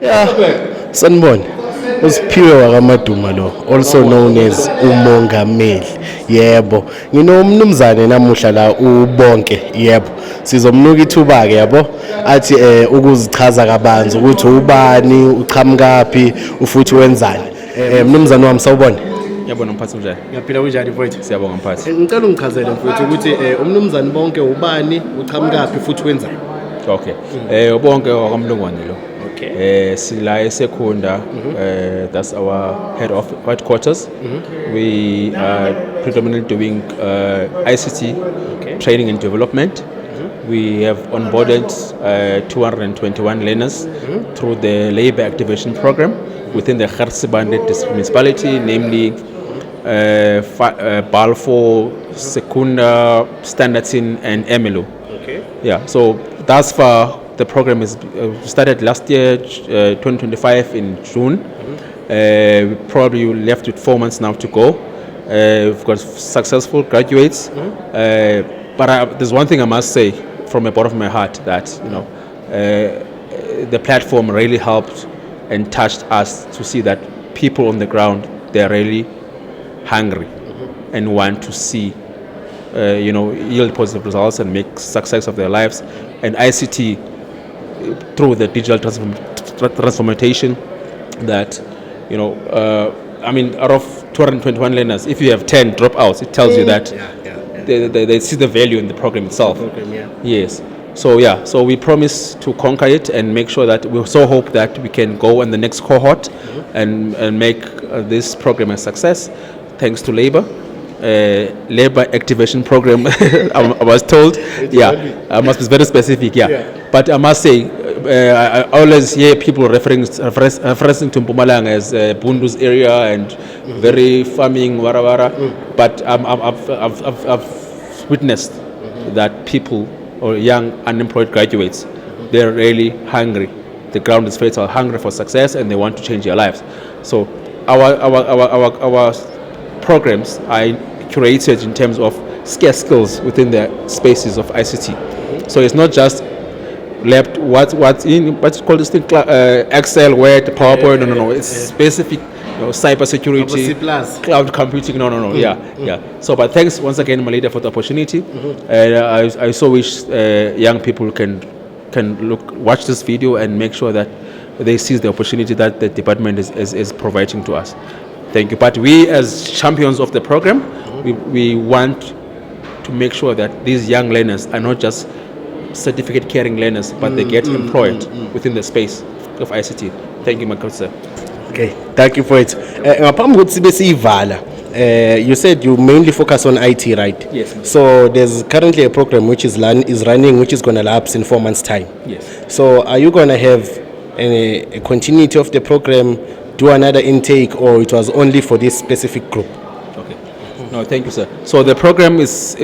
Yeah, sanibona. Usiphiwe wakaMaduma lo, also known as uMongameli. Yebo. Nginomnumzane namuhla la uBonke. Yebo. Sizomnuka ithuba ke yabo. Athi ukuzichaza kabanzi ukuthi ubani, uqhamukaphi, ufuthi wenzani. Mnumzane wami sawubona. Yabona mphathi njani? Ngiyaphila kunjani mfowethu? Siyabonga mphathi. Ngicela ungichazele mfowethu ukuthi umnumzane Bonke ubani, uqhamukaphi futhi wenzani. Okay. Bonke wakamlungwane lo. Okay. Sila eSekunda, that's our headquarters. We are predominantly doing ICT training and development. We have onboarded 221 learners through the labor activation program within the Garsibande municipality, namely Balfour, Sekunda, Standardton, and Emelo. Okay. Yeah, so thus far the program is started last year, 2025 in June. We probably left with 4 months now to go. We've got successful graduates. But there's one thing I must say from the bottom of my heart that the platform really helped and touched us to see that people on the ground, they're really hungry and want to see yield positive results and make success of their lives. And ICT through the digital transformation that out of 221 learners, if you have 10 dropouts, it tells you that they see the value in the program itself. Yes. So we promise to conquer it and make sure that we so hope that we can go in the next cohort and make this program a success, thanks to labor activation program. I was told. I must be very specific. But I must say, I always hear people referring to Mpumalanga as Bundu's area and very farming, wara. But I've witnessed that people or young unemployed graduates, they're really hungry. The ground is fertile, hungry for success, and they want to change their lives. So our programs are curated in terms of scarce skills within the spaces of ICT. So it's not just left what's called this thing, Excel, Word, PowerPoint. No. It's specific, cyber security, cloud computing. No. So, but thanks once again, Malida, for the opportunity. I so wish young people can watch this video and make sure that they seize the opportunity that the department is providing to us. Thank you. But we, as champions of the program, we want to make sure that these young learners are not just certificate carrying learners, but they get employed within the space of ICT. Thank you, my good sir. Okay, thank you for it. You said you mainly focus on IT, right? Yes. So there's currently a program which is running, which is going to lapse in 4 months' time. Yes. So are you going to have a continuity of the program, do another intake, or it was only for this specific group? Okay. No, thank you, sir. So the program is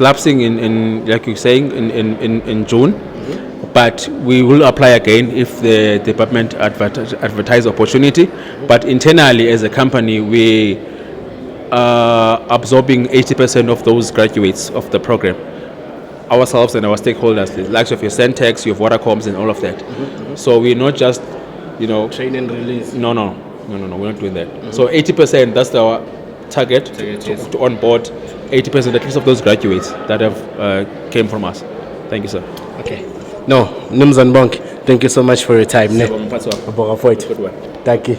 lapsing in like you're saying in June, but we will apply again if the department advertise opportunity. But internally as a company, we are absorbing 80% of those graduates of the program, ourselves and our stakeholders, the likes of your Centex, your Vodacoms, and all of that. So we're not just train and release. No, we're not doing that. So 80%, that's our target to onboard 80% at least of those graduates that have came from us. Thank you, sir. Okay. No, Mnumzane Bonke, thank you so much for your time. Good one. Thank you.